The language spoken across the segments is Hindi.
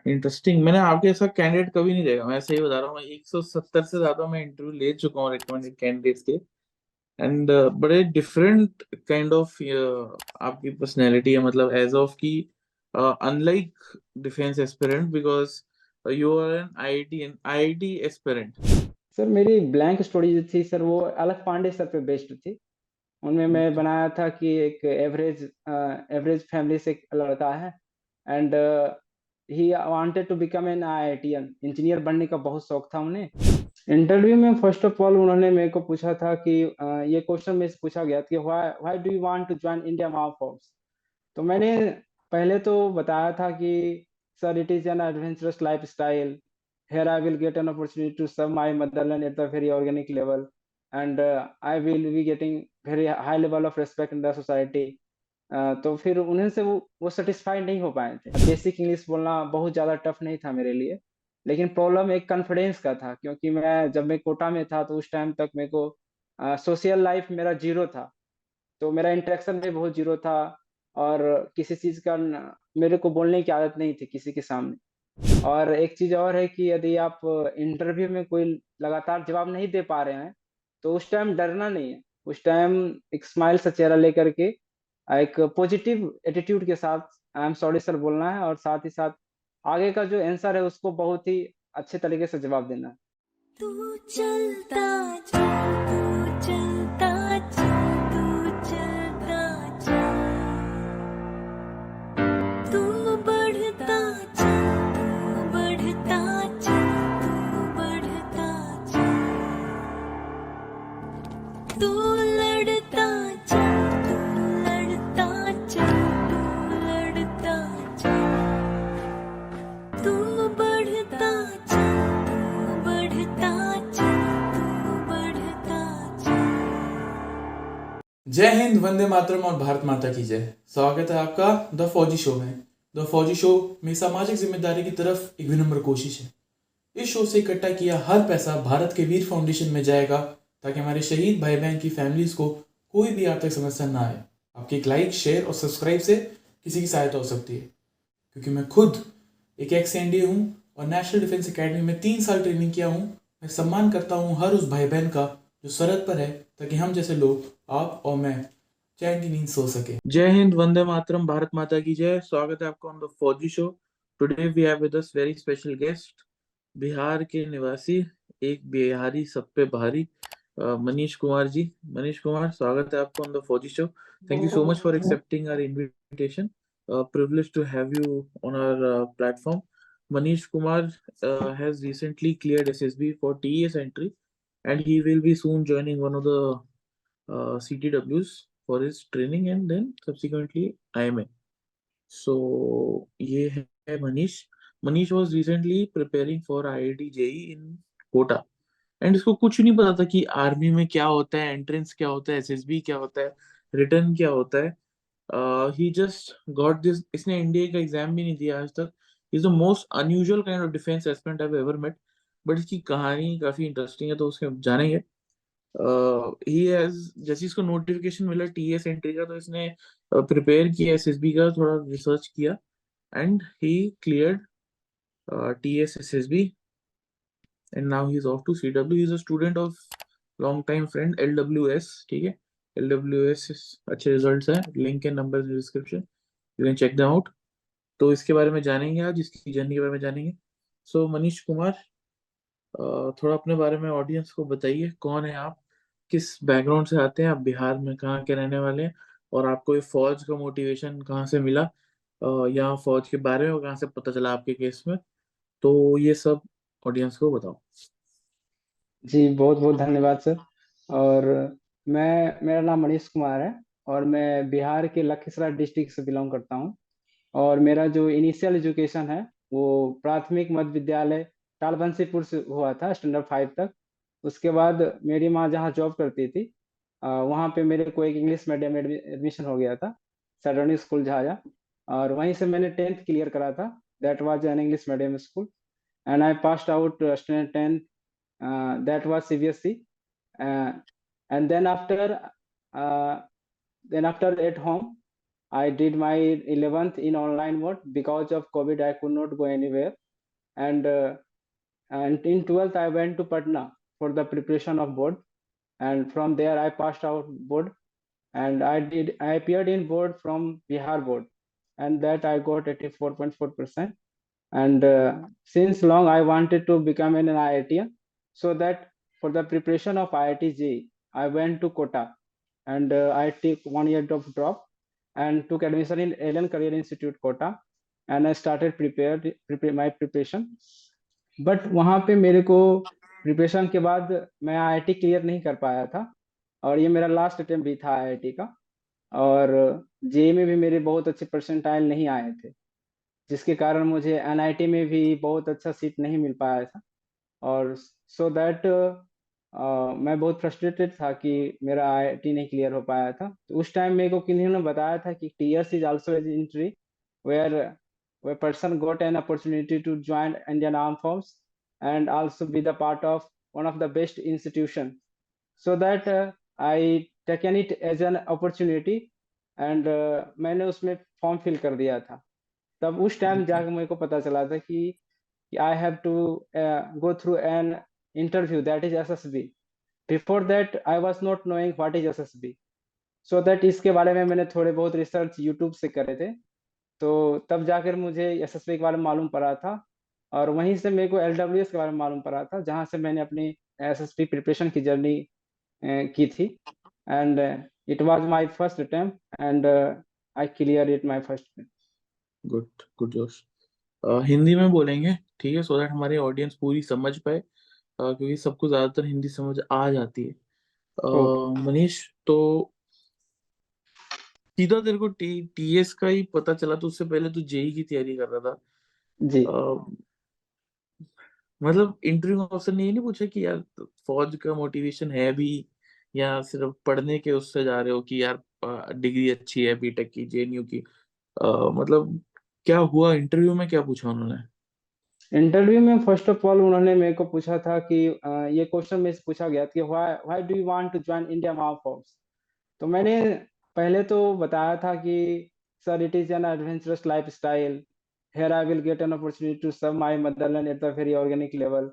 इंटरेस्टिंग। मैंने आपके ऐसा कैंडिडेट कभी नहीं देखा, मैं सही बता रहा हूँ। मैं 170 से ज्यादा मैं इंटरव्यू ले चुका हूँ रिकमेंडेड कैंडिडेट्स के। एंड बड़े डिफरेंट काइंड ऑफ आपकी पर्सनैलिटी है, मतलब एज ऑफ की unlike defence aspirant, because you are an IIT aspirant. Sir मेरी ब्लैंक स्टोरी जो थी सर वो अलग पांडे सर पे बेस्ड थी। उनमें मैं बनाया था कि एक एवरेज फैमिली से एक लड़का है and he wanted to become an IITian. Engineer बनने का बहुत शौक था उन्हें। इंटरव्यू में फर्स्ट ऑफ ऑल उन्होंने मेरे को पूछा था कि ये क्वेश्चन में से पूछा गया कि why do you want to join Indian arm force. तो मैंने पहले तो बताया था कि sir it is an adventurous lifestyle, here I will get an opportunity to serve my motherland at the very organic level, and I will be getting very high level of respect in the society. तो फिर उन्हें से वो सेटिस्फाई नहीं हो पाए थे। बेसिक इंग्लिश बोलना बहुत ज़्यादा टफ नहीं था मेरे लिए, लेकिन प्रॉब्लम एक कॉन्फिडेंस का था, क्योंकि मैं जब मैं कोटा में था तो उस टाइम तक मेरे को सोशल लाइफ मेरा जीरो था। तो मेरा इंटरेक्शन भी बहुत जीरो था और किसी चीज़ का मेरे को बोलने की आदत नहीं थी किसी के सामने। और एक चीज़ और है कि यदि आप इंटरव्यू में कोई लगातार जवाब नहीं दे पा रहे हैं, तो उस टाइम डरना नहीं है। उस टाइम एक स्माइल सा चेहरा लेकर के एक पॉजिटिव एटीट्यूड के साथ आई एम सॉरी सर बोलना है, और साथ ही साथ आगे का जो आंसर है उसको बहुत ही अच्छे तरीके से जवाब देना है। तू चलता जा, तू चलता जा, तू चलता जा, तू बढ़ता जा, तू बढ़ता जा, तू बढ़ता जा, तू लड़ता जा, तू लड़ता जा, तू लड़ता जा, तू बढ़ता जा, तू बढ़ता जा, तू बढ़ता जा। जय हिंद, वंदे मातरम और भारत माता की जय। स्वागत है आपका द फौजी शो में। द फौजी शो में सामाजिक जिम्मेदारी की तरफ एक विनम्र कोशिश है। इस शो से इकट्ठा किया हर पैसा भारत के वीर फाउंडेशन में जाएगा, ताकि हमारे शहीद भाई बहन की फैमिलीज को कोई भी आर्थिक समस्या ना आए। आपके एक लाइक, शेयर और सब्सक्राइब से किसी की सहायता हो सकती है, क्योंकि मैं खुद एक एक्स एनडीए हूँ और नेशनल डिफेंस एकेडमी में 3 साल ट्रेनिंग किया हूँ। मैं सम्मान करता हूँ हर उस भाई बहन का जो सरहद पर है, ताकि हम जैसे लोग, आप और मैं, चैन की नींद सो सके। जय हिंद, वंदे मातरम, भारत माता की जय। स्वागत है आपको on the Fauji show. Today we have with us very special guest, Bihar के निवासी, एक बिहारी सब पे भारी, मनीष कुमार जी। मनीष कुमार, स्वागत है आपको on the Fauji show. Thank you so much for accepting our invitation. Privileged to have you on our platform. Manish Kumar has recently cleared SSB for TES entry, and he will be soon joining one of the CTWs for his training and then subsequently IMA. So ये है Manish. Manish was recently preparing for IIT JEE in Kota, and इसको कुछ नहीं पता था कि आर्मी में क्या होता है, एंट्रेंस क्या होता है, एसएसबी क्या होता है, रिटर्न क्या होता है। He just got this. इसने एनडीए का एग्जाम भी नहीं दिया आज तक। Is the most unusual kind of defence aspirant I have ever met, but इसकी कहानी काफी इंटरेस्टिंग है, तो उसके जानेंगे। ही हैज, जैसे इसको नोटिफिकेशन मिला टीएस एंट्री का, तो इसने प्रिपेयर किया एसएसबी का, थोड़ा रिसर्च किया, and he cleared TS SSB, and now he is off to CW. He is a student of long time friend LWS, ठीक है। एलडब्ल्यूएस अच्छे रिजल्ट्स हैं, link and number in description, you can check them out. तो इसके बारे में जानेंगे आज, इसकी जर्नी के बारे में जानेंगे। सो मनीष कुमार, थोड़ा अपने बारे में ऑडियंस को बताइए, कौन है आप, किस बैकग्राउंड से आते हैं, आप बिहार में कहाँ के रहने वाले हैं, और आपको ये फौज का मोटिवेशन कहाँ से मिला, या फौज के बारे में कहाँ से पता चला आपके केस में, तो ये सब ऑडियंस को बताओ। जी बहुत बहुत धन्यवाद सर। और मेरा नाम मनीष कुमार है और मैं बिहार के लखीसराय डिस्ट्रिक्ट से बिलोंग करता हूँ। और मेरा जो इनिशियल एजुकेशन है वो प्राथमिक मध्य विद्यालय टालबंसीपुर से हुआ था, स्टैंडर्ड 5 तक। उसके बाद मेरी माँ जहाँ जॉब करती थी वहाँ पे मेरे को एक इंग्लिश मीडियम में एडमिशन हो गया था, सैडोनी स्कूल झाझा। और वहीं से मैंने 10th क्लियर करा था। That was an English medium school and I passed out standard 10, that was CBSE. And then after at home I did my 11th in online mode. Because of COVID, I could not go anywhere. And in 12th, I went to Patna for the preparation of board. And from there, I passed out board. And I appeared in board from Bihar board. And that I got 84.4%. And since long I wanted to become an IITian, so that for the preparation of IIT JEE, I went to Kota, and I took 1 year of drop and took admission in Alien Career Institute Kota, and I started my preparation. But वहाँ पे मेरे को प्रिपरेशन के बाद मैं IIT क्लियर नहीं कर पाया था, और ये मेरा लास्ट अटेम्प्ट भी था IIT का। और जेई में भी मेरे बहुत अच्छे परसेंटाइल नहीं आए थे, जिसके कारण मुझे एनआईटी में भी बहुत अच्छा सीट नहीं मिल पाया था। और सो दैट मैं बहुत फ्रस्ट्रेटेड था कि मेरा आईआईटी नहीं क्लियर हो पाया था। तो उस टाइम मेरे को किन्हीं ने बताया था कि TS is also an entry where where person got an opportunity to join Indian Armed Forces and also be the part of one of the best institution. So that I taken it as an opportunity, and मैंने उसमें फॉर्म फिल कर दिया था। तब उस टाइम जाकर मेरे को पता चला था कि I have to go through an interview that is SSB. Before that I was not knowing what is SSB. So that इसके बारे में मैंने थोड़े बहुत रिसर्च यूट्यूब से करे थे, तो तब जाकर मुझे एसएसबी के बारे में मालूम पड़ा था। और वहीं से मेरे को एलडब्ल्यूएस के बारे में मालूम पड़ा था, जहाँ से मैंने अपनी एसएसबी प्रिपरेशन की जर्नी की थी। And it was my first attempt and I clear it my first attempt. Good good जोश। हिंदी में बोलेंगे, ठीक है, सो दैट हमारी ऑडियंस पूरी समझ पाए, क्योंकि सबको ज्यादातर हिंदी समझ आ जाती है। ओके मनीष, तो सीधा तेरे को टीएस का ही पता चला, तो उससे पहले तू जेई की तैयारी कर रहा था। जी। मतलब इंटरव्यू ऑप्शन ने ये नहीं पूछा कि यार फौज का मोटिवेशन है भी, या सिर्फ पढ़ने के उससे जा रहे हो कि यार डिग्री अच्छी है बीटेक की, जेएनयू की? मतलब क्या हुआ इंटरव्यू में, क्या पूछा उन्होंने? इंटरव्यू में फर्स्ट ऑफ ऑल उन्होंने मेरे को पूछा था कि ये क्वेश्चन में से पूछा गया कि why do you want to join Indian arm force. तो मैंने पहले तो बताया था कि sir it is an adventurous lifestyle, here I will get an opportunity to serve my motherland at the very organic level,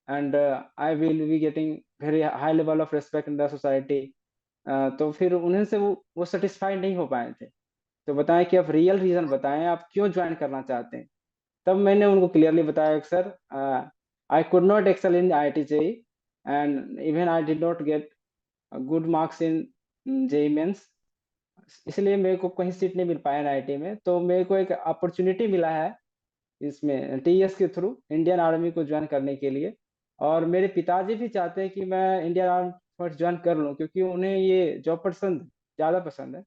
and I will be getting very high level of respect in the society। तो फिर उन्हें से वो सेटिस्फाइड नहीं हो पाए थे, तो बताएं कि आप रियल रीजन बताएं, आप क्यों ज्वाइन करना चाहते हैं। तब मैंने उनको क्लियरली बताया कि sir I could not excel in IIT JEE, and even I did not get good marks in JEE mains, इसलिए मेरे को कहीं सीट नहीं मिल पाया IIT में। तो मेरे को एक अपॉर्चुनिटी मिला है इसमें टीएस के थ्रू इंडियन आर्मी को ज्वाइन करने के लिए। और मेरे पिताजी भी चाहते हैं कि मैं इंडियन आर्मी फोर्स ज्वाइन कर लूं, क्योंकि उन्हें ये जॉब ज़्यादा पसंद है,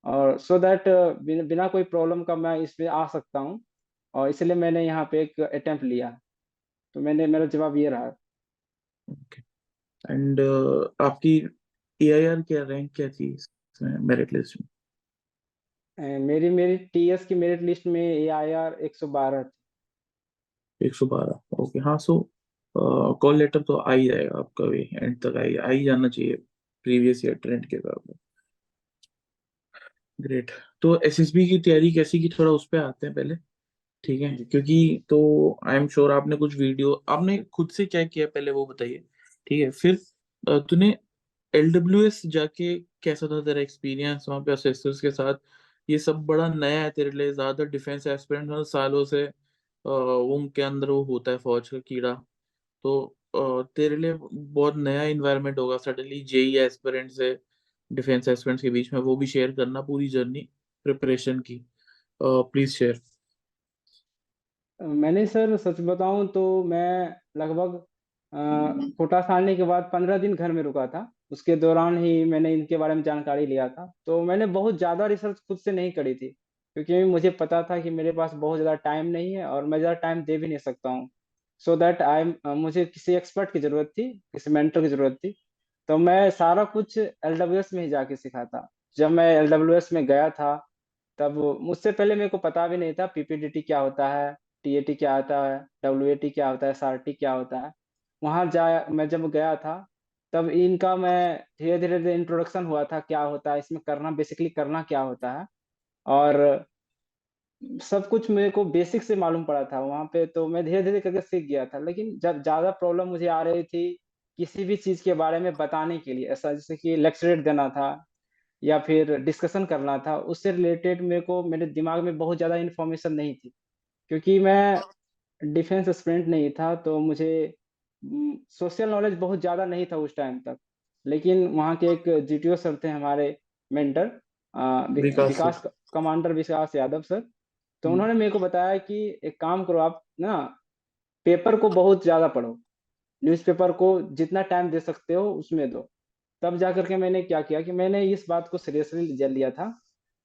और सो दैट बिना कोई प्रॉब्लम का मैं इसमें आ सकता हूं, और इसलिए मैंने यहाँ पे एक अटेम्प्ट लिया। तो मेरा जवाब ये रहा। एंड आपकी एआईआर क्या, रैंक क्या थी इसमें, मेरिट लिस्ट में? मेरी टीएस की मेरिट लिस्ट में AIR 112 थी। 112, ओके। हाँ, सो कॉल लेटर तो आ ही जाएगा आपका भी, एंड तक आ ही जाना चाहिए प्रीवियस ईयर ट्रेंड के हिसाब से। ग्रेट। तो एसएसबी की तैयारी कैसी की, थोड़ा उस पर आते हैं पहले, ठीक है? क्योंकि तो आई एम श्योर आपने कुछ वीडियो, आपने खुद से क्या किया पहले वो बताइए, ठीक है? फिर तूने एलडब्ल्यूएस जाके कैसा था तेरा एक्सपीरियंस वहां पे असेसर्स के साथ? ये सब बड़ा नया है तेरे लिए, ज्यादा डिफेंस एस्पिरेंट सालों से उनके अंदर वो होता है फौज का कीड़ा, तो तेरे लिए बहुत नया इन्वायरमेंट होगा सडनली जेई एस्पिरेंट से डिफेंस एस्पिरेंट्स के बीच में, वो भी शेयर करना पूरी जर्नी प्रिपरेशन की, प्लीज शेयर। मैंने सर सच बताऊं तो मैं लगभग कोटा से आने के बाद 15 दिन घर में रुका था। उसके दौरान ही मैंने इनके बारे में जानकारी लिया था। तो मैंने बहुत ज़्यादा रिसर्च खुद से नहीं करी थी, क्योंकि मुझे पता था कि मेरे पास बहुत ज़्यादा टाइम नहीं है और मैं ज़्यादा टाइम दे भी नहीं सकता हूँ। सो दैट मुझे किसी एक्सपर्ट की ज़रूरत थी, किसी मेंटर की ज़रूरत थी। तो मैं सारा कुछ LWS में ही जाके सीखा था। जब मैं LWS में गया था, तब मुझसे पहले मेरे को पता भी नहीं था PPDT क्या होता है, TAT क्या होता है, WAT क्या होता है, SRT क्या होता है। वहाँ जा मैं जब गया था, तब इनका मैं धीरे धीरे इंट्रोडक्शन हुआ था क्या होता है, इसमें करना बेसिकली करना क्या होता है। और सब कुछ मेरे को बेसिक से मालूम पड़ा था वहाँ पे, तो मैं धीरे-धीरे करके सीख गया था। लेकिन जब ज़्यादा प्रॉब्लम मुझे आ रही थी किसी भी चीज़ के बारे में बताने के लिए, ऐसा जैसे कि लेक्चरेट देना था या फिर डिस्कशन करना था, उससे रिलेटेड मेरे दिमाग में बहुत ज़्यादा इन्फॉर्मेशन नहीं थी। क्योंकि मैं डिफेंस एस्पिरेंट नहीं था, तो मुझे सोशल नॉलेज बहुत ज़्यादा नहीं था उस टाइम तक। लेकिन वहाँ के एक जीटीओ सर थे हमारे मेंटर, विकास सर। विकास कमांडर विकास यादव सर। तो हम्म, उन्होंने मेरे को बताया कि एक काम करो आप ना, पेपर को बहुत ज़्यादा पढ़ो, न्यूज़पेपर को जितना टाइम दे सकते हो उसमें दो। तब जाकर के मैंने क्या किया कि मैंने इस बात को सीरियसली लिया था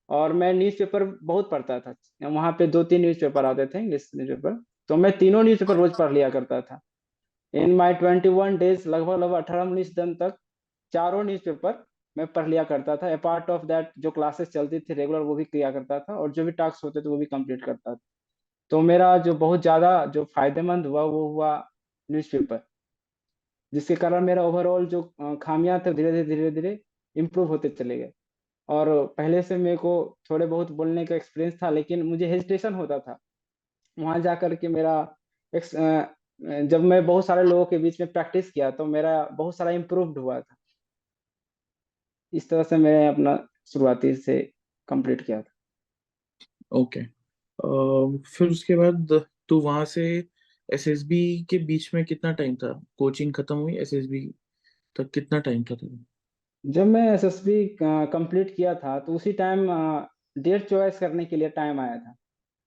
और मैं न्यूज़पेपर बहुत पढ़ता था। वहाँ पे 2-3 न्यूज़पेपर आते थे, इंग्लिश न्यूज़पेपर, तो मैं तीनों न्यूज़पेपर रोज़ पढ़ लिया करता था। इन माय 21 डेज़ लगभग-लगभग 18-19 दिन तक चारों न्यूज़पेपर मैं पढ़ लिया करता था। अ पार्ट ऑफ दैट जो क्लासेस चलती थी रेगुलर वो भी किया करता था और जो भी टास्क होते थे वो भी कंप्लीट करता था। तो मेरा जो बहुत ज़्यादा जो फ़ायदेमंद हुआ वो हुआ न्यूज़पेपर, जिसके कारण मेरा ओवरऑल जो खामियाँ थे धीरे-धीरे इम्प्रूव होते चले गए। और पहले से मेरे को थोड़े बहुत बोलने का एक्सपीरियंस था, लेकिन मुझे हेजिटेशन होता था। वहाँ जाकर के जब मैं बहुत सारे लोगों के बीच में प्रैक्टिस किया तो मेरा बहुत सारा इम्प्रूव्ड हुआ था। इस तरह से मैंने अपना शुरुआती से कंप्लीट किया था। ओके। फिर उसके बाद तो वहां से एसएसबी के बीच में कितना टाइम था? कोचिंग खत्म हुई एसएसबी तक कितना टाइम था तेरा? जब मैं एसएसबी कंप्लीट किया था तो उसी टाइम डेट चॉइस करने के लिए टाइम आया था,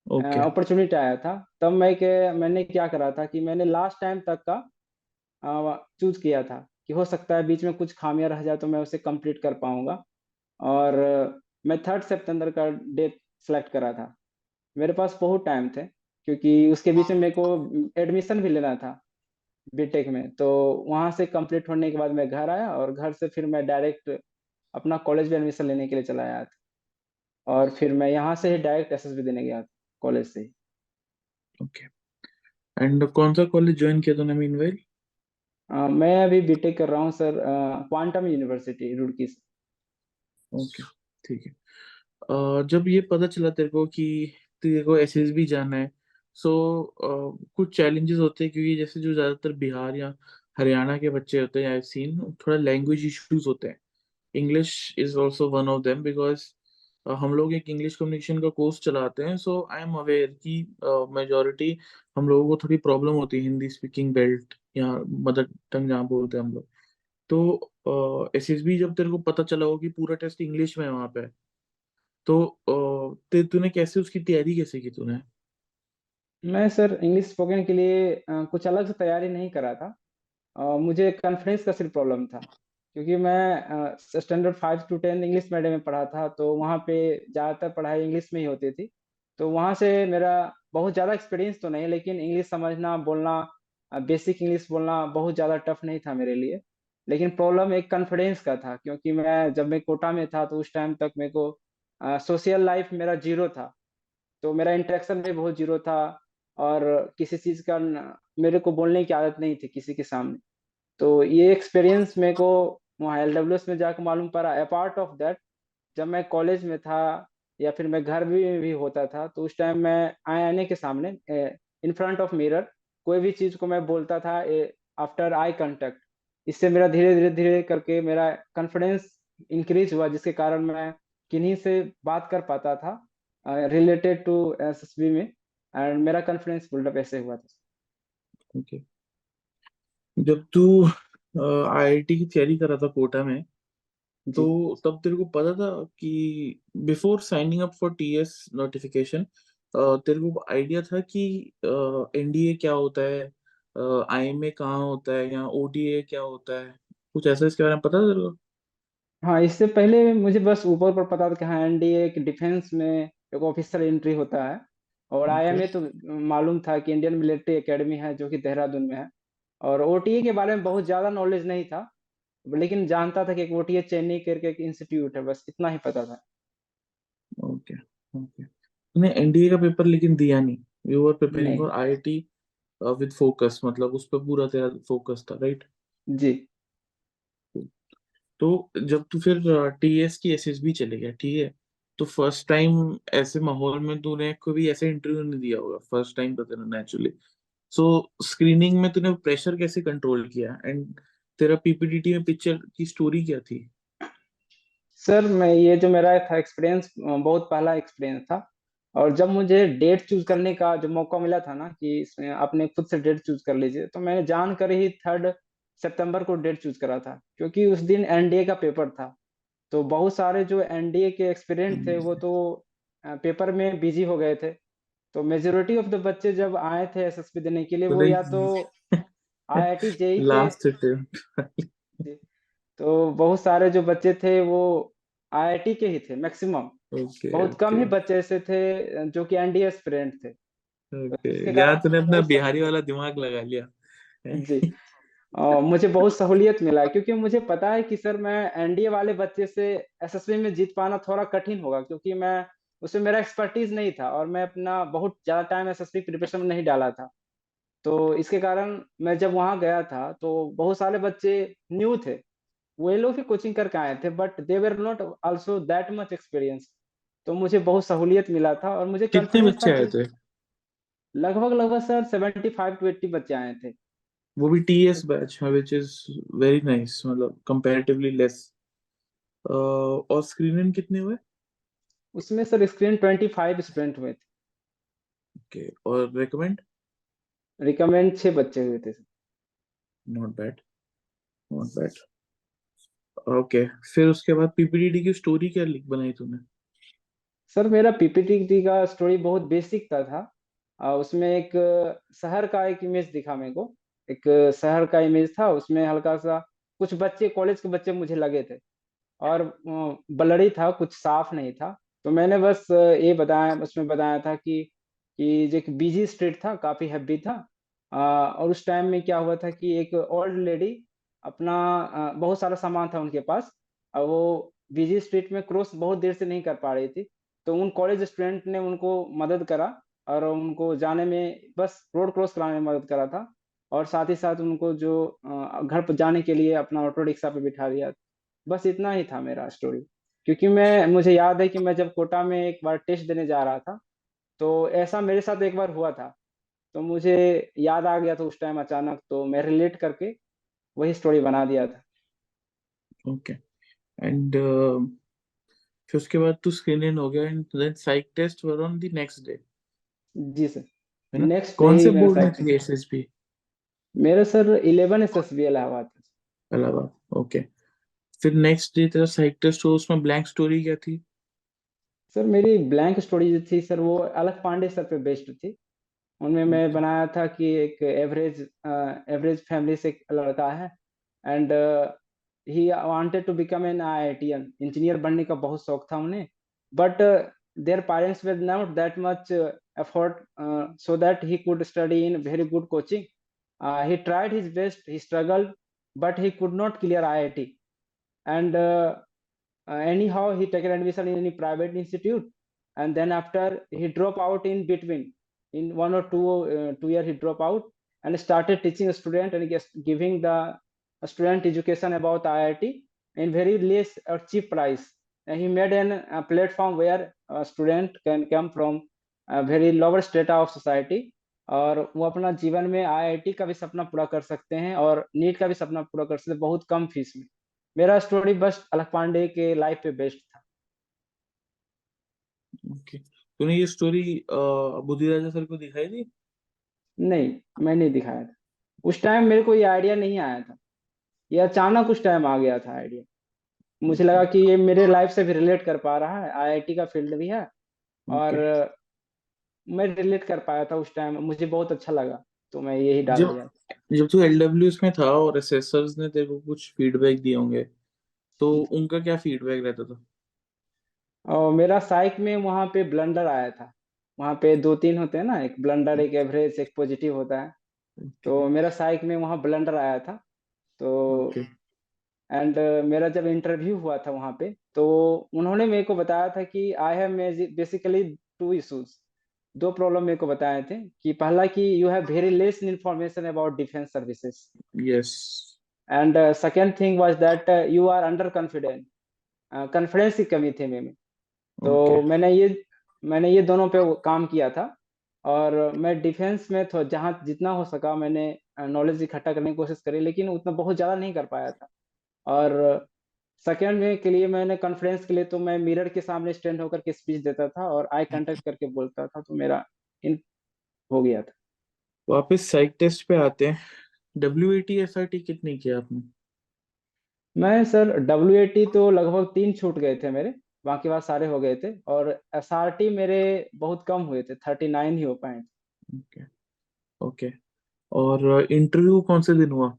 ओके। अपॉर्चुनिटी आया था। तब मैंने क्या करा था कि मैंने लास्ट टाइम तक का चूज़ किया था कि हो सकता है बीच में कुछ खामियाँ रह जाए तो मैं उसे कंप्लीट कर पाऊँगा। और मैं 3 सितंबर का डेट सेलेक्ट करा था। मेरे पास बहुत टाइम थे क्योंकि उसके बीच में मेरे को एडमिशन भी लेना था बीटेक में। तो वहाँ से कंप्लीट होने के बाद मैं घर आया और घर से फिर मैं डायरेक्ट अपना कॉलेज में एडमिशन लेने के लिए चला आया था और फिर मैं यहाँ से ही डायरेक्ट एसएसबी देने गया था कॉलेज से ही। ओके। एंड कौन सा कॉलेज ज्वाइन किया तूने मीनवाइल? मैं अभी बीटेक कर रहा हूँ सर, क्वांटम यूनिवर्सिटी रुड़की से। ओके, ठीक है। जब ये पता चला तेरे को कि तेरे को एसएसबी जाना है, सो कुछ चैलेंजेस होते हैं क्योंकि जैसे जो ज्यादातर बिहार या हरियाणा के बच्चे होते हैं, आई सीन थोड़ा लैंग्वेज इश्यूज होते हैं। English is also one of them because हम लोग एक इंग्लिश कम्युनिकेशन का कोर्स चलाते हैं, सो आई एम अवेयर कि मेजोरिटी हम लोगों को थोड़ी प्रॉब्लम होती है हिंदी स्पीकिंग बेल्ट या मदर टंग जहाँ बोलते हैं हम लोग। तो एसएसबी जब तेरे को पता चला हो कि पूरा टेस्ट इंग्लिश में है वहाँ पे, तो तूने कैसे उसकी तैयारी कैसे की तूने? मैं सर इंग्लिश स्पोकन के लिए कुछ अलग से तैयारी नहीं करा था। मुझे कॉन्फिडेंस का सिर्फ प्रॉब्लम था क्योंकि मैं स्टैंडर्ड 5 टू 10 इंग्लिश मीडियम में पढ़ा था, तो वहाँ पे ज़्यादातर पढ़ाई इंग्लिश में ही होती थी। तो वहाँ से मेरा बहुत ज़्यादा एक्सपीरियंस तो नहीं, लेकिन इंग्लिश समझना बोलना, बेसिक इंग्लिश बोलना बहुत ज़्यादा टफ नहीं था मेरे लिए। लेकिन प्रॉब्लम एक कॉन्फिडेंस का था क्योंकि जब मैं कोटा में था तो उस टाइम तक मेरे को सोशल लाइफ मेरा जीरो था। तो मेरा इंटरेक्शन भी बहुत ज़ीरो था और किसी चीज़ का न मेरे को बोलने की आदत नहीं थी किसी के सामने। तो ये एक्सपीरियंस मेरे को वहाँ एलडब्ल्यूएस में जाके मालूम पड़ा। अपार्ट ऑफ दैट, जब मैं कॉलेज में था या फिर मैं घर भी होता था, तो उस टाइम मैं आईने के सामने इन फ्रंट ऑफ मिरर कोई भी चीज़ को मैं बोलता था आफ्टर आई कॉन्टैक्ट। इससे मेरा धीरे करके मेरा कॉन्फिडेंस इंक्रीज़ हुआ, जिसके कारण मैं किन्हीं से बात कर पाता था रिलेटेड टू एसएसबी में, एंड मेरा कॉन्फिडेंस बिल्डअप ऐसे हुआ था। ओके। जब तू आईआईटी की तैयारी कर रहा था कोटा में, तो जी। तब तेरे को पता था कि before signing up for TS notification तेरे को आइडिया था कि एनडीए क्या होता है, आईएमए कहाँ होता है या ओडीए क्या होता है? कुछ ऐसा इसके बारे में पता था तेरे को? हाँ, इससे पहले मुझे बस ऊपर-ऊपर पता था कि हाँ, एनडीए एक डिफेंस में एक ऑफिसर एंट्री होता है और ओके। आईएमए तो मालूम था कि इंडियन मिलिट्री एकेडमी है जो कि देहरादून में है। और ओटीए के बारे में बहुत ज़्यादा नॉलेज नहीं था, लेकिन जानता था कि एक ओटीए चेन्नई करके एक इंस्टीट्यूट है, बस इतना ही पता था। ओके। ओके। तूने एनडीए का पेपर लेकिन दिया नहीं? यू वर प्रिपेयरिंग नहीं। फॉर आईआईटी विद फोकस, मतलब उस पर पूरा तेरा फोकस था, राइट? जी। तो जब तू फिर टीएस की एसएसबी चले गया, ठीक है, तो फर्स्ट टाइम ऐसे माहौल में तूने कभी ऐसे इंटरव्यू नहीं दिया होगा, फर्स्ट टाइम था तेरा नेचुरली। सो स्क्रीनिंग में तूने प्रेशर कैसे कंट्रोल किया, एंड तेरा पीपीटीटी में पिक्चर की स्टोरी क्या थी? सर मैं ये जो मेरा था एक्सपीरियंस बहुत पहला एक्सपीरियंस था। और जब मुझे डेट चूज करने का जो मौका मिला था ना कि इसमें आपने खुद से डेट चूज कर लीजिए, तो मैंने जानकर ही 3 सितंबर को डेट चूज करा था, क्योंकि उस दिन एनडीए का पेपर था। तो बहुत सारे जो एनडीए के एक्सपीरियंट थे वो तो पेपर में बिजी हो गए थे। तो मेजोरिटी ऑफ द बच्चे जब आए थे एसएसबी देने के लिए, वो या तो आईआईटी जेई के। Last attempt. जी, तो बहुत सारे जो बच्चे थे वो आईआईटी के ही थे मैक्सिमम। ओके बहुत कम ओके ही बच्चे ऐसे थे जो कि एनडीए एस्पिरेंट थे। तो ओके, इसके यार कारण तूने मुझे अपना बहुत बिहारी वाला दिमाग लगा लिया। जी मुझे बहुत सहूलियत मिला, क्योंकि मुझे पता है कि सर मैं एनडीए वाले बच्चे से एसएसबी में जीत पाना थोड़ा कठिन होगा, क्योंकि मैं उसमें मेरा एक्सपर्टीज नहीं था और मैं अपना बहुत ज्यादा टाइम एसएसबी प्रिपरेशन में नहीं डाला था। तो इसके कारण मैं जब वहां गया था तो बहुत सारे बच्चे न्यू थे। वो ये लोग भी कोचिंग करके आए थे, but they were not also that much experience. तो मुझे बहुत सहूलियत मिला था और मुझे कितने कॉन्फिडेंस था बच्चे आए कि थे? लगभग लगभग सर 75 to 80 बच्चे आए थे। वो भी TS batch, which is very nice, मतलब कंपैरेटिवली लेस। और स्क्रीनिंग कितने हुए? उसमें सर स्क्रीन 25 स्टूडेंट हुए थे। ओके, और रिकमेंड? रिकमेंड 6 बच्चे हुए थे। Not bad, not bad. Okay, फिर उसके बाद पीपीटी की स्टोरी क्या लिख बनाई तूने? सर मेरा पीपीटी का स्टोरी बहुत बेसिक था। उसमें एक शहर का एक इमेज दिखा मेरे को। एक शहर का इमेज था, उसमें हल्का सा कुछ बच्चे कॉलेज के बच्चे मुझे लगे थे। और ब्लरी था, कुछ साफ नहीं था। तो मैंने बस ये बताया, उसमें बताया था कि जो एक बिजी स्ट्रीट था, काफी हैप्पी था। और उस टाइम में क्या हुआ था कि एक ओल्ड लेडी अपना बहुत सारा सामान था उनके पास, और वो बिजी स्ट्रीट में क्रॉस बहुत देर से नहीं कर पा रही थी। तो उन कॉलेज स्टूडेंट ने उनको मदद करा और उनको जाने में, बस रोड क्रॉस कराने में मदद करा था। और साथ ही साथ उनको जो घर पर जाने के लिए अपना ऑटो रिक्शा पे बिठा दिया। बस इतना ही था मेरा स्टोरी। क्योंकि मैं मुझे याद है कि मैं जब कोटा में एक बार टेस्ट देने जा रहा था, तो ऐसा मेरे साथ एक बार हुआ था। तो मुझे याद आ गया था उस टाइम अचानक, तो मैं रिलेट करके वही स्टोरी बना दिया था। ओके, एंड फिर उसके बाद तू स्क्रीन इन हो गया, and then psych test were on the next day, जी सर। है ना? नेक्स्ट डे कौन ही से मेरा बोर्ड में साइड थी टेस्ट। एसएसबी? मेरा सर 11 एसएसबी इलाहाबाद था। इलाहाबाद, ओके। फिर नेक्स्ट डे तेरा साइक टेस्ट हो, उसमें ब्लैंक स्टोरी क्या थी? सर मेरी ब्लैंक स्टोरी जो थी सर वो अलग पांडे सर पे बेस्ड थी। उनमें मैं Okay. बनाया था कि एक एवरेज फैमिली से एक लड़का है। And he wanted to become an IITian, engineer बनने का बहुत शौक था उन्हें। But their parents were not that much effort so that he could study in very good coaching. He tried his best, he struggled, but he could not clear IIT. And anyhow he taken admission in any private institute, and then after he drop out in between, in 1 or 2 year he drop out and started teaching a student and giving the student education about IIT in very less or cheap price. And he made a platform where a student can come from a very lower strata of society, और वो अपना जीवन में आईआईटी का भी सपना पूरा कर सकते हैं और नीट का भी सपना पूरा कर सकते हैं बहुत कम फीस में। मेरा स्टोरी बस अलग पांडे के लाइफ पे बेस्ड था। ओके, तूने ये स्टोरी बुद्धि राजा सर को दिखाई थी? नहीं, मैं नहीं दिखाया था। उस टाइम मेरे को ये आइडिया नहीं आया था। ये अचानक उस टाइम आ गया था आइडिया। मुझे ओके लगा कि ये मेरे लाइफ से भी रिलेट कर पा रहा है, आईआईटी का फील्ड भी है। और ओके। मैं रिलेट कर पाया था उस टाइम, मुझे बहुत अच्छा लगा, तो मैं यही डाल जब दिया। जब तू एलडब्ल्यूएस में था और असेसर्स ने तेरे को कुछ फीडबैक दिए होंगे, तो उनका क्या फीडबैक रहता था? और मेरा साइक में वहाँ पे ब्लंडर आया था। वहाँ पे 2-3 होते हैं ना, एक ब्लंडर, एक एवरेज, एक पॉजिटिव होता है। ओके तो मेरा साइक में वहाँ ब्लंडर आया था। तो ओके एंड मेरा जब इंटरव्यू हुआ था वहाँ पे, तो उन्होंने मेरे को बताया था कि I have basically 2 issues. 2 problem मेरे को बताए थे कि पहला कि you have very less information about defence services, yes. And second thing was that you are under confident. Confidence की कमी थी मेरे में। तो ओके मैंने ये दोनों पे काम किया था। और मैं डिफेंस में जहाँ जितना हो सका मैंने नॉलेज इकट्ठा करने की कोशिश करी, लेकिन उतना बहुत ज़्यादा नहीं कर पाया था। और सेकंड में के लिए मैंने कॉन्फ्रेंस के लिए तो मैं मिरर के सामने स्टैंड होकर के स्पीच देता था और आई कांटेक्ट करके बोलता था, तो मेरा इन हो गया था। वापस साइक टेस्ट पे आते हैं। WAT SRT कितनी किया आपने? मैं सर WAT तो लगभग 3 छूट गए थे मेरे, बाकी बात सारे हो गए थे। और SRT मेरे बहुत कम हुए थे, 39 ही हो पाए थे। Okay okay. और इंटरव्यू कौन से दिन हुआ?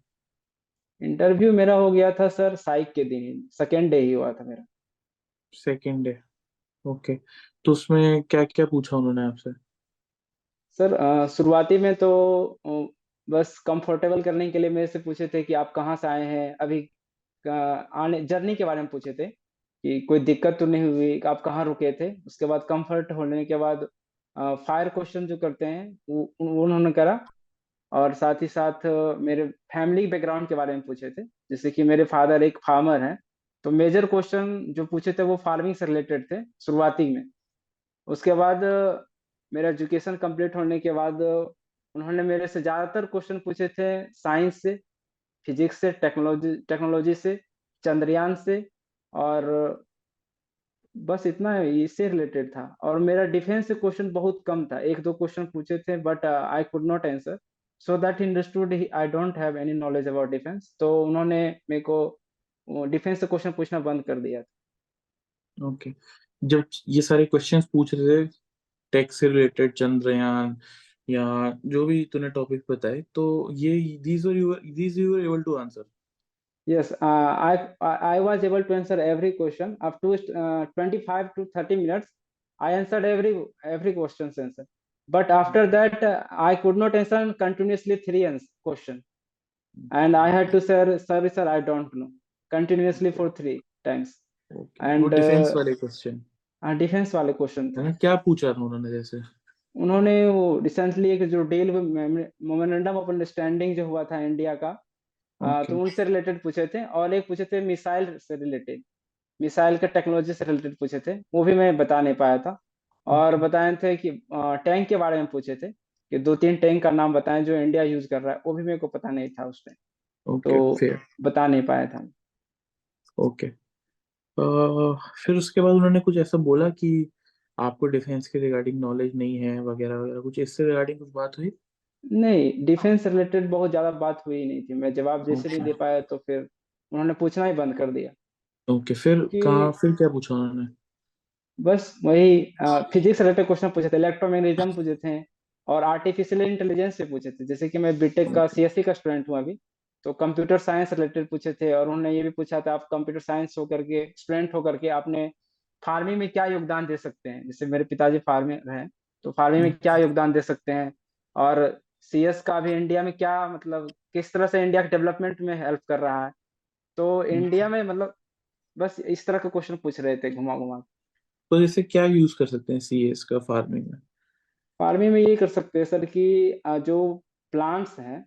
इंटरव्यू मेरा हो गया था सर साइक के दिन ही, सेकेंड डे ही हुआ था मेरा। Second day. ओके। तो उसमें क्या क्या पूछा उन्होंने आपसे? सर शुरुआती में तो बस कंफर्टेबल करने के लिए मेरे से पूछे थे कि आप कहाँ से आए हैं, अभी आने जर्नी के बारे में पूछे थे कि कोई दिक्कत तो नहीं हुई, आप कहाँ रुके थे। उसके बाद कंफर्ट होने के बाद फायर क्वेश्चन जो करते हैं वो उन्होंने करा। और साथ ही साथ मेरे फैमिली बैकग्राउंड के बारे में पूछे थे, जैसे कि मेरे फादर एक फार्मर हैं। तो मेजर क्वेश्चन जो पूछे थे वो फार्मिंग से रिलेटेड थे शुरुआती में। उसके बाद मेरा एजुकेशन कंप्लीट होने के बाद उन्होंने मेरे से ज़्यादातर क्वेश्चन पूछे थे साइंस से, फिजिक्स से, टेक्नोलॉजी टेक्नोलॉजी से, चंद्रयान से। और बस इतना इससे रिलेटेड था। और मेरा डिफेंस से क्वेश्चन बहुत कम था, एक दो क्वेश्चन पूछे थे, but I could not answer. So that understood I don't have any knowledge about defence, तो उन्होंने मेरे को डिफेंस से क्वेश्चन पूछना बंद कर दिया। ओके। जब ये सारे क्वेश्चंस पूछ रहे थे टेक से रिलेटेड, चंद्रयान या जो भी तूने टॉपिक बताए, तो ये these you were able to answer? Yes, I was able to answer every question up to 25 to 30 minutes. I answered every question's answer. But after that, I could not answer continuously question, and I had to say, sorry, sir, I don't know, continuously for 3 times. Okay. वो And डिफेंस वाले क्वेश्चन डिफेंस वाले क्वेश्चन है थे। ना? क्या पूछा था उन्होंने जैसे? उन्होंने वो रिसेंटली एक जो डील मोमेंडम ऑफ अंडरस्टैंडिंग जो हुआ था इंडिया का, ओके तो उनसे रिलेटेड पूछे थे। और एक पूछे थे मिसाइल से रिलेटेड, मिसाइल के टेक्नोलॉजी से रिलेटेड पूछे थे, वो भी मैं बता नहीं पाया था। और ओके बताए थे कि टैंक के बारे में पूछे थे कि 2-3 टैंक का नाम बताएं जो इंडिया यूज कर रहा है, वो भी मेरे को पता नहीं था उस टाइम, ओके। तो फिर बता नहीं पाया था। ओके। फिर उसके बाद उन्होंने कुछ ऐसा बोला कि आपको डिफेंस के रिगार्डिंग नॉलेज नहीं है वगैरह वगैरह, कुछ इससे रिगार्डिंग कुछ बात हुई? नहीं, डिफेंस रिलेटेड बहुत ज्यादा बात हुई नहीं थी, मैं जवाब जैसे नहीं ओके दे पाया तो फिर उन्होंने पूछना ही बंद कर दिया। ओके। फिर कहाँ, क्योंकि फिर क्या पूछा उन्होंने? बस वही फिजिक्स रिलेटेड क्वेश्चन पूछे थे, इलेक्ट्रोमैग्नेटिज्म पूछे थे, और आर्टिफिशियल इंटेलिजेंस से पूछे थे। जैसे कि मैं बीटेक का ओके CSE का स्टूडेंट हूँ अभी, तो कंप्यूटर साइंस रिलेटेड पूछे थे। और उन्होंने ये भी पूछा था आप कंप्यूटर साइंस होकर के स्टूडेंट होकर के आपने फार्मिंग में क्या योगदान दे सकते हैं। जैसे मेरे पिताजी फार्मर हैं, तो फार्मिंग में क्या योगदान दे सकते हैं। और CS का भी इंडिया में क्या मतलब किस तरह से इंडिया के डेवलपमेंट में हेल्प कर रहा है। तो इंडिया में मतलब बस इस तरह के क्वेश्चन पूछ रहे थे घुमा घुमा। तो जैसे क्या यूज कर सकते हैं CS का फार्मिंग में? फार्मिंग में यही कर सकते हैं सर कि जो प्लांट्स हैं,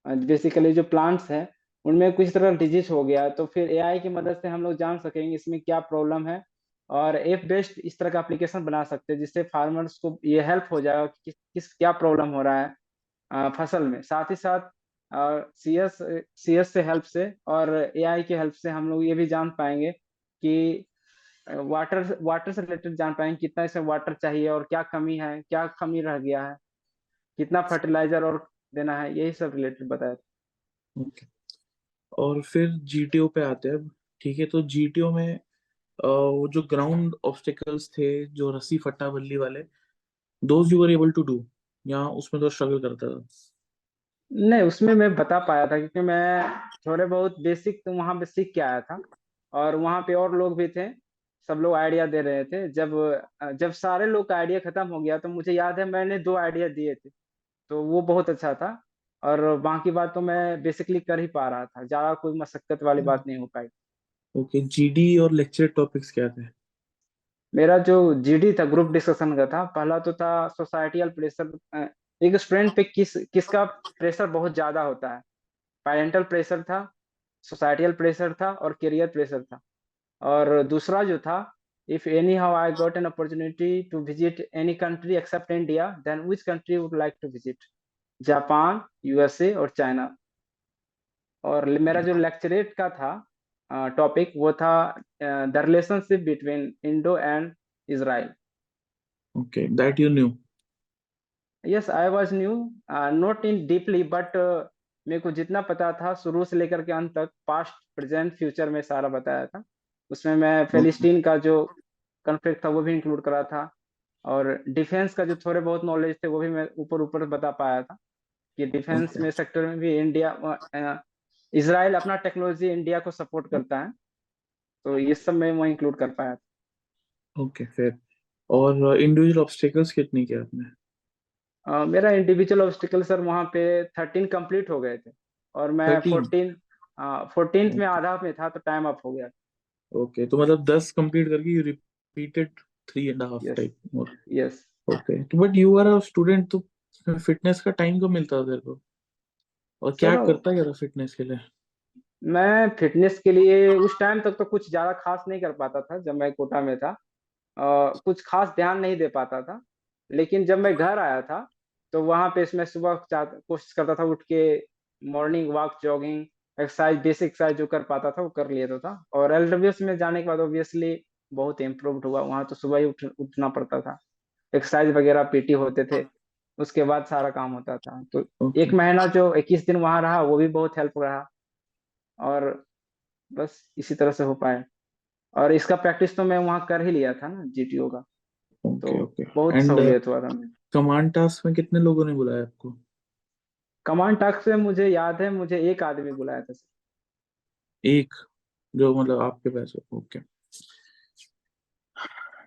बेसिकली जो प्लांट्स हैं उनमें किसी तरह डिजीज हो गया, तो फिर AI की मदद से हम लोग जान सकेंगे इसमें क्या प्रॉब्लम है। और एप बेस्ड इस तरह का एप्लीकेशन बना सकते हैं जिससे फार्मर्स को ये हेल्प हो जाएगा कि किस क्या प्रॉब्लम हो रहा है फसल में। साथ ही साथ CS से हेल्प से और AI की हेल्प से हम लोग ये भी जान पाएंगे कि वाटर वाटर से रिलेटेड जान पाएंगे कितना इसमें वाटर चाहिए और क्या कमी है, क्या कमी रह गया है, कितना फर्टिलाइजर और देना है, यही सब रिलेटेड बताया था। ओके। और फिर GTO पे आते हैं अब। ठीक है, तो GTO में वो जो ग्राउंड ऑब्स्टिकल्स थे, जो रस्सी फट्टा बल्ली वाले, those you were able to do, या उसमें तो स्ट्रगल करता था? नहीं, उसमें मैं बता पाया था क्योंकि मैं थोड़े बहुत बेसिक तो वहां पे सीख के आया था। और वहां पे और लोग भी थे, सब लोग आइडिया दे रहे थे। जब सारे लोग का आइडिया खत्म हो गया तो मुझे याद है मैंने 2 आइडिया दिए थे, तो वो बहुत अच्छा था। और बाकी बात तो मैं बेसिकली कर ही पा रहा था, ज्यादा कोई मशक्कत वाली बात नहीं हो पाई। ओके। GD और लेक्चर टॉपिक्स क्या थे? मेरा जो GD था ग्रुप डिस्कशन का था, पहला तो था सोसाइटियल प्रेशर, एक स्टूडेंट पे किसका प्रेशर बहुत ज्यादा होता है। पेरेंटल प्रेशर था, सोसाइटियल प्रेशर था और करियर प्रेशर था। और दूसरा जो था if anyhow I got an opportunity to visit any country except India, then which country would like to visit? Japan, USA और चाइना। और मेरा जो लेक्चरेट का था टॉपिक वो था the relationship between Indo and Israel. Okay, that you knew. Yes I was new, not in deeply but मेरे को जितना पता था शुरू से लेकर के अंत तक, पास्ट प्रेजेंट फ्यूचर में सारा बताया था। उसमें मैं Okay. फिलिस्तीन का जो कॉन्फ्लिक्ट था वो भी इंक्लूड करा था, और डिफेंस का जो थोड़े बहुत नॉलेज थे वो भी मैं ऊपर ऊपर बता पाया था कि डिफेंस Okay. में सेक्टर में भी इंडिया इसराइल अपना टेक्नोलॉजी इंडिया को सपोर्ट करता है, तो ये सब मैं वहाँ इंक्लूड कर पाया था। Okay, fair. और इंडिविजुअल ऑब्स्टेकल्स कितने किए आपने? मेरा इंडिविजुअल ऑब्स्टिकल सर वहाँ पे 13 कंप्लीट हो गए थे, और मैं 13. 14th में Okay. आधा में था तो टाइम अप हो गया। Okay, तो मतलब 10 कंप्लीट करके you repeated 3.5 yes type more. Yes. Okay, तो but you are a student, तो फिटनेस का टाइम कब मिलता था तेरे को, और क्या सर करता क्या था फिटनेस के लिए? मैं फिटनेस के लिए उस टाइम तक तो कुछ ज्यादा खास नहीं कर पाता था जब मैं कोटा में था, कुछ खास ध्यान नहीं दे पाता था। लेकिन जब मैं घर आया था तो वहां पे मैं सुबह कोशिश करता था उठ के morning walk, jogging, exercise, basic exercise जो कर पाता था वो कर लेता था। और एलडब्ल्यूएस में जाने के बाद ऑब्वियसली बहुत इम्प्रूव्ड हुआ, वहां तो सुबह ही उठना पड़ता था, एक्सरसाइज वगैरह पीटी होते थे, उसके बाद सारा काम होता था। तो ओके. एक महीना जो 21 दिन वहां रहा वो भी बहुत हेल्प रहा, और बस इसी तरह से हो पाया। और इसका प्रैक्टिस तो मैं वहाँ कर ही लिया था ना जीटीओ का, तो ओके. ओके. बहुत एंड सहूलियत हुआ था हमें। कमांड टास्क में कितने लोगों ने बुलाया आपको? कमांड टास्क से मुझे याद है मुझे एक आदमी बुलाया था सर। एक, जो मतलब आपके पास हो. Okay,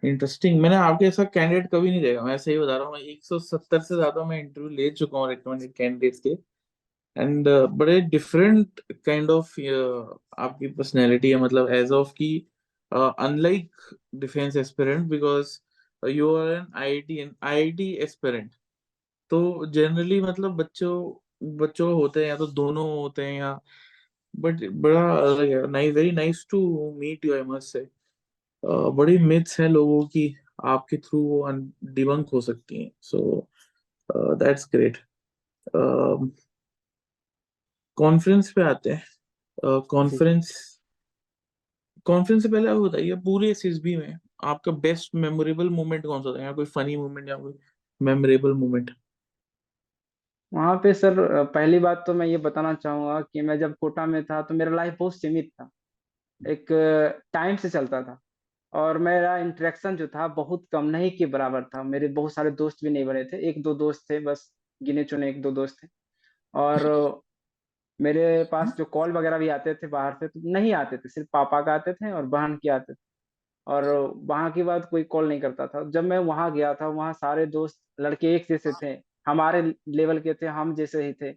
interesting. मैंने आपके ऐसा कैंडिडेट कभी नहीं देखा, मैं सही बता रहा हूँ. मैं 170 से ज्यादा मैं इंटरव्यू ले चुका हूँ रिकमेंडेड कैंडिडेट्स के. एंड बड़े डिफरेंट काइंड ऑफ आपकी पर्सनैलिटी है, मतलब एज ऑफ की unlike defence aspirant, because you are an IIT aspirant. तो जनरली मतलब बच्चों बच्चों होते हैं, या तो दोनों होते हैं, या बट बड़ा अलग है. Nice, very nice to meet you, I must say. बड़ी मिथ्स हैं लोगों की, आपके थ्रू वो डिबंक हो सकती हैं. So that's great. कॉन्फ्रेंस पे आते हैं. जी जी। कॉन्फ्रेंस कॉन्फ्रेंस से पहले आप बताइए, पूरे एसएसबी में आपका बेस्ट मेमोरेबल मोमेंट कौन सा था, या कोई फनी मोमेंट, या कोई मेमोरेबल मोमेंट? वहाँ पे सर पहली बात तो मैं ये बताना चाहूंगा कि मैं जब कोटा में था तो मेरा लाइफ बहुत सीमित था, एक टाइम से चलता था, और मेरा इंटरेक्शन जो था बहुत कम, नहीं के बराबर था। मेरे बहुत सारे दोस्त भी नहीं बने थे, एक दो दोस्त थे बस, गिने चुने एक दो दोस्त थे। और मेरे पास जो कॉल वगैरह भी आते थे बाहर से तो नहीं आते थे, सिर्फ पापा का आते थे और बहन के आते थे, और वहां की बात कोई कॉल नहीं करता था। जब मैं वहां गया था वहां सारे दोस्त लड़के एक जैसे थे, हमारे लेवल के थे, हम जैसे ही थे,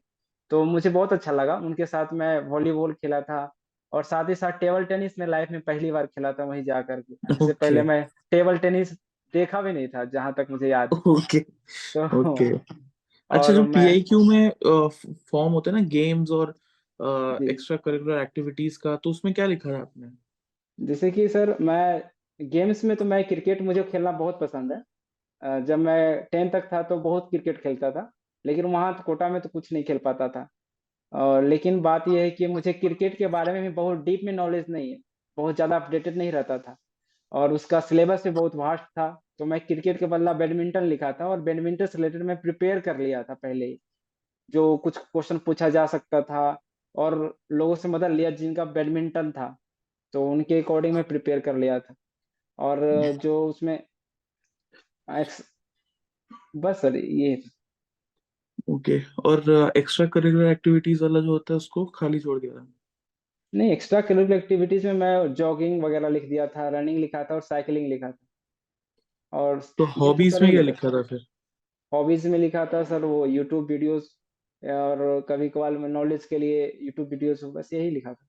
तो मुझे बहुत अच्छा लगा। उनके साथ मैं वॉलीबॉल खेला था, और साथ ही साथ टेबल टेनिस में लाइफ में पहली बार खेला था वहीं जा करके। इससे ओके. पहले मैं टेबल टेनिस देखा भी नहीं था जहां तक मुझे याद है। ओके. तो ओके. अच्छा, और जो मैं पीआईक्यू में फॉर्म होते हैं ना, गेम्स और जी, एक्स्ट्रा करिकुलर एक्टिविटीज का, तो उसमें क्या लिखा था आपने? जैसे कि सर मैं गेम्स में तो मैं क्रिकेट मुझे खेलना बहुत पसंद है। जब मैं 10 तक था तो बहुत क्रिकेट खेलता था, लेकिन वहाँ तो कोटा में तो कुछ नहीं खेल पाता था। और लेकिन बात यह है कि मुझे क्रिकेट के बारे में भी बहुत डीप में नॉलेज नहीं है, बहुत ज़्यादा अपडेटेड नहीं रहता था, और उसका सिलेबस भी बहुत वास्ट था। तो मैं क्रिकेट के बदला बैडमिंटन लिखा था, और बैडमिंटन से रिलेटेड मैं प्रिपेयर कर लिया था पहले ही, जो कुछ क्वेश्चन पूछा जा सकता था, और लोगों से मदद लिया जिनका बैडमिंटन था, तो उनके अकॉर्डिंग मैं प्रिपेयर कर लिया था। और जो उसमें एक्स- बस सर ये। ओके. और एक्स्ट्रा करिकुलर एक्टिविटीज वाला जो होता है उसको खाली छोड़ दिया था? नहीं, एक्स्ट्रा करिकुलर एक्टिविटीज में मैं जॉगिंग वगैरह लिख दिया था, रनिंग लिखा था और साइकिलिंग लिखा था, और तो ये तो हॉबीज कर में ही क्या लेता लिखा था। था फिर? हॉबीज में लिखा था सर वो यूट्यूब वीडियोस, और कभी कभार में नॉलेज के लिए यूट्यूब वीडियोस, बस यही लिखा था।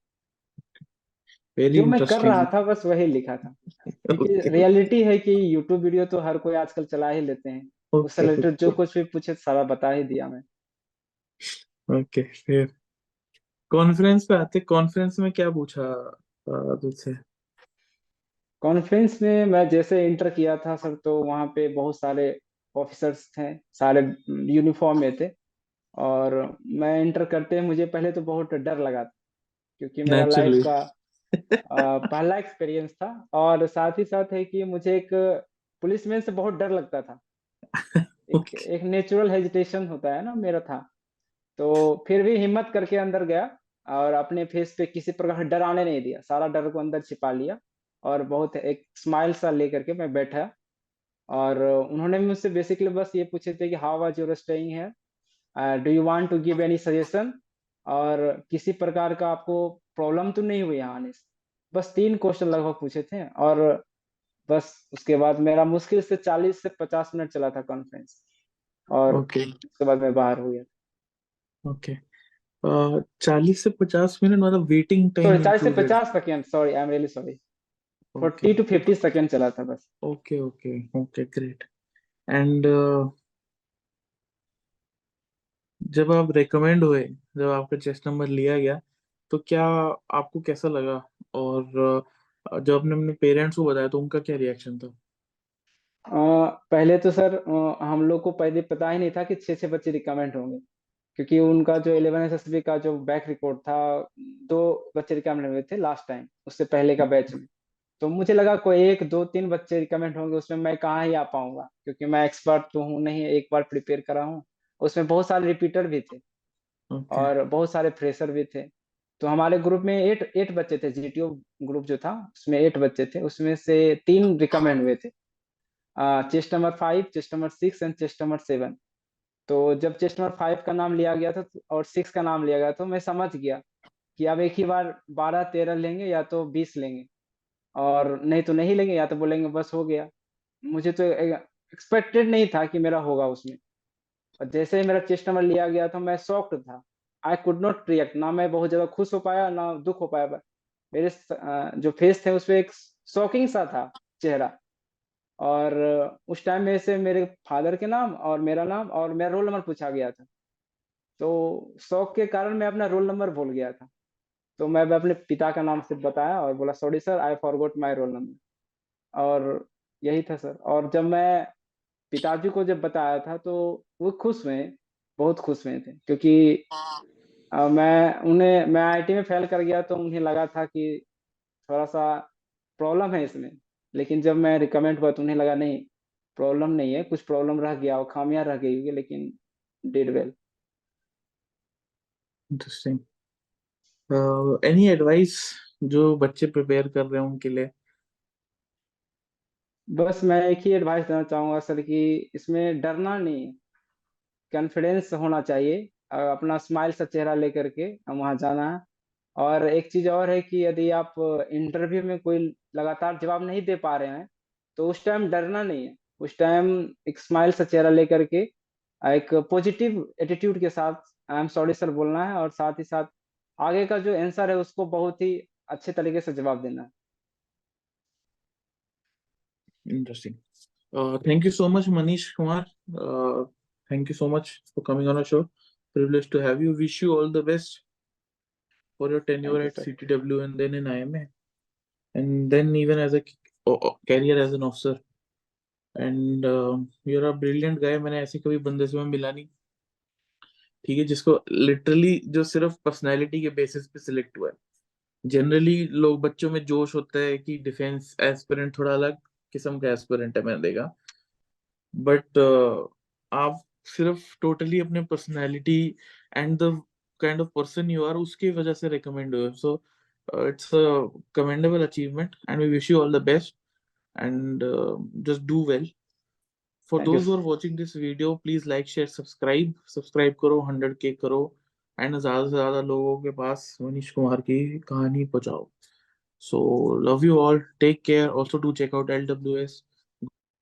वेरी जो मैं कर रहा इंटरेस्टिंग. था बस वही लिखा था, क्योंकि ओके. रियलिटी है कि यूट्यूब वीडियो तो हर कोई आजकल चला ही लेते हैं, उससे ओके. रिलेटेड जो ओके. कुछ भी पूछे सारा बता ही दिया मैं। ओके, फिर कॉन्फ्रेंस पे आते. कॉन्फ्रेंस में क्या पूछा तुझसे? कॉन्फ्रेंस में मैं जैसे इंटर किया था सर, तो वहाँ पे बहुत सारे ऑफिसर्स थे, सारे यूनिफॉर्म में थे। और मैं इंटर करते मुझे पहले तो बहुत डर लगा था, क्योंकि मेरा लाइफ Naturally. का पहला एक्सपीरियंस था। और साथ ही साथ है कि मुझे एक पुलिसमैन से बहुत डर लगता था। एक Okay. एक नेचुरल हेजिटेशन होता है ना, मेरा था। तो फिर भी हिम्मत करके अंदर गया, और अपने फेस पे किसी प्रकार का डर आने नहीं दिया, सारा डर को अंदर छिपा लिया। और बहुत एक स्माइल सा लेकर के मैं बैठा। और उन्होंने मुझसे बेसिकली बस ये पूछे थे कि how was your staying here, do you want to give any suggestion, और किसी प्रकार का आपको प्रॉब्लम तो नहीं हुई यहाँ आने से। बस 3 क्वेश्चन लगभग पूछे थे। और बस उसके बाद मेरा मुश्किल से 40 से 50 मिनट चला था कॉन्फ्रेंस। और Okay. उसके बाद मैं बाहर हो गया। Okay. 40 से 50 मिनट मतलब वेटिंग सॉरी, टाइम 40 से included? 50 second, sorry, I am really sorry. Okay 40 to 50 second चला था बस। Okay okay okay, great. And जब आप रिकमेंड हुए, जब आपका चेस्ट नंबर लिया गया, तो क्या आपको कैसा लगा? और जब आपने अपने पेरेंट्स को बताया तो उनका क्या रिएक्शन था? पहले तो सर हम लोग को पहले पता ही नहीं था कि 6 बच्चे रिकमेंड होंगे, क्योंकि उनका जो 11 एसएसबी का जो बैक रिकॉर्ड था, 2 बच्चे रिकमेंड हुए थे लास्ट टाइम, उससे पहले का बैच में। तो मुझे लगा कोई 1 2 3 बच्चे रिकमेंड होंगे, उसमें मैं कहाँ ही आ पाऊंगा, क्योंकि मैं एक्सपर्ट तो हूँ नहीं, एक बार प्रिपेयर करा हूँ। उसमें बहुत सारे रिपीटर भी थे, ओके और बहुत सारे फ्रेशर भी थे। तो हमारे ग्रुप में 8 बच्चे थे, जीटीओ ग्रुप जो था उसमें 8 बच्चे थे, उसमें से 3 रिकमेंड हुए थे। Chest number 5, chest number 6 and chest number 7। तो जब चेस्ट नंबर 5 का नाम लिया गया था और 6 का नाम लिया गया, तो मैं समझ गया कि अब एक ही बार 12 13 लेंगे, या तो 20 लेंगे, और नहीं तो नहीं लेंगे, या तो बोलेंगे बस हो गया। मुझे तो एक्सपेक्टेड नहीं था कि मेरा होगा उसमें। और जैसे ही मेरा चेस्ट नंबर लिया गया तो मैं शॉक्ड था। आई कुड नॉट रिएक्ट, ना मैं बहुत ज्यादा खुश हो पाया ना दुख हो पाया। मेरे जो फेस थे उस पे एक शॉकिंग सा था चेहरा। और उस टाइम में से मेरे फादर के नाम और मेरा नाम और मेरा रोल नंबर पूछा गया था। तो शौक के कारण मैं अपना रोल नंबर भूल गया था। तो मैं अपने पिता का नाम सिर्फ बताया और बोला sorry sir, I forgot my roll number. और यही था सर। और जब मैं पिताजी को जब बताया था, तो वो खुश हुए, बहुत खुश हुए थे, क्योंकि मैं आईआईटी में फेल कर गया, तो उन्हें लगा था कि थोड़ा सा प्रॉब्लम है इसमें। लेकिन जब मैं रिकमेंड हुआ तो उन्हें लगा नहीं, प्रॉब्लम नहीं है, कुछ प्रॉब्लम रह गया और खामियां रह गई होगी, लेकिन did well. Interesting. Any advice जो बच्चे प्रिपेयर कर रहे हैं उनके लिए? बस मैं एक ही एडवाइस देना चाहूंगा सर, कि इसमें डरना नहीं है, कॉन्फिडेंस होना चाहिए। अपना स्माइल सा चेहरा लेकर के वहां जाना है। और एक चीज और है कि यदि आप इंटरव्यू में कोई लगातार जवाब नहीं दे पा रहे हैं, तो उस टाइम डरना नहीं है। उस टाइम एक स्माइल सा चेहरा लेकर के एक पॉजिटिव एटीट्यूड के साथ आई एम सॉरी सर बोलना है, और साथ ही साथ आगे का जो आंसर है उसको बहुत ही अच्छे तरीके से जवाब देना है। Interesting. Thank you so much, Manish Kumar. Thank you so much for coming on our show. Privileged to have you. Wish you all the best for your tenure thank you at sir. CTW and then in IMA, and then even as a career as an officer. And you're a brilliant guy. मैंने ऐसे कभी बंदे से मैं मिला नहीं, ठीक है, जिसको लिटरली जो सिर्फ पर्सनैलिटी के बेसिस पे सिलेक्ट हुआ है। जनरली लोग, बच्चों में जोश होता है कि डिफेंस एस्पिरेंट थोड़ा अलग किस्म का एस्पिरेंट है, मैंने देखा। बट आप सिर्फ टोटली अपने personality and the kind of person you are उसकी वजह से रिकमेंड हुए। So it's a commendable achievement and we wish you all the best and just do well. For thank you those who are sir. Watching this video, please like share subscribe करो, 100K करो एंड ज्यादा से ज्यादा लोगों के पास मनीष कुमार की कहानी पहुंचाओ। So love you all. Take care. Also do check out LWS.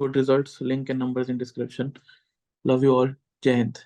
Good results. Link and numbers in description. Love you all. Jai Hind.